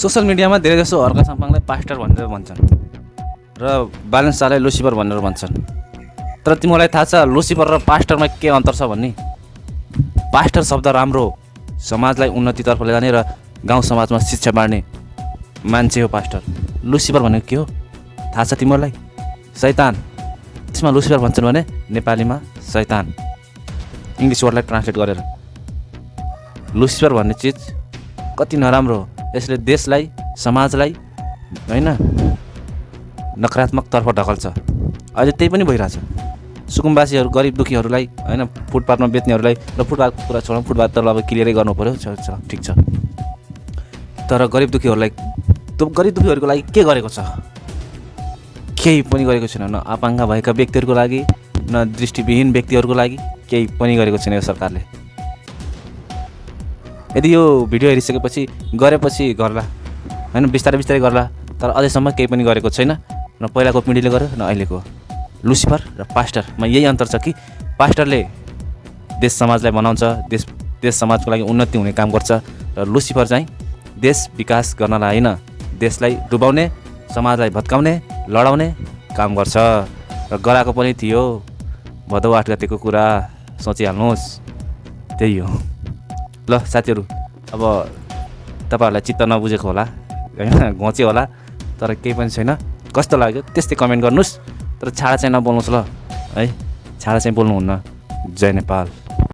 Social मिडियामा धेरै जसो हर्क साम्पाङलाई पास्टर भनेर भन्छन् र ब्यालेन्स शाहलाई लुसिफर भनेर भन्छन्। तर तिमीलाई थाहा छ लुसिफर र पास्टरमा के अन्तर छ भन्ने? पास्टर शब्द राम्रो हो, समाजलाई उन्नतितर्फ लैजाने र गाउँ समाजमा शिक्षा बाँड्ने मान्छे हो पास्टर। लुसिफर भनेको के हो थाहा छ तिमीहरूलाई? शैतान। त्यसमा लुसिफर भन्छन् भने नेपालीमा शैतान, इङ्ग्लिस वर्डलाई ट्रान्सलेट गरेर। लुसिफर भन्ने चिज कति नराम्रो हो, यसले देशलाई समाजलाई होइन नकारात्मकतर्फ ढकल्छ। अहिले त्यही पनि भइरहेछ। सुकुम्बासीहरू गरिब दुखीहरूलाई होइन फुटपाथमा बेच्नेहरूलाई र फुटपाथको कुरा छोडौँ, फुटपाथ त अब क्लियरै गर्नु पऱ्यो, ठिक छ। तर गरिब दुखीहरूलाई त्यो गरिब दुखीहरूको लागि के गरेको छ? केही पनि गरेको छैन। न अपाङ्ग भएका व्यक्तिहरूको लागि न दृष्टिविहीन व्यक्तिहरूको लागि केही पनि गरेको छैन यो सरकारले। यदि यो भिडियो हेरिसकेपछि गरेपछि गर्ला होइन, बिस्तारै बिस्तारै गर्ला, तर अझैसम्म केही पनि गरेको छैन। न पहिलाको पिँढीले गर्यो न अहिलेको। लुसिफर र पास्टरमा यही अन्तर छ कि पास्टरले देश समाजलाई बनाउँछ, देश समाजको लागि उन्नति हुने काम गर्छ, र लुसिफर चाहिँ देश विकास गर्नलाई होइन देशलाई डुबाउने, समाजलाई भत्काउने, लडाउने काम गर्छ। र गराएको पनि थियो। भदौ 8 गतेको कुरा सोचिहाल्नुहोस्। त्यही हो। ल साथीहरू, अब तपाईँहरूलाई चित्त नबुझेको होला होइन, घोच्यो होला, तर केही पनि छैन। कस्तो लाग्यो त्यस्तै कमेन्ट गर्नुहोस्, तर छाडा चाहिँ नबोल्नुहोस् ल है, छाडा चाहिँ बोल्नुहुन्न। जय नेपाल।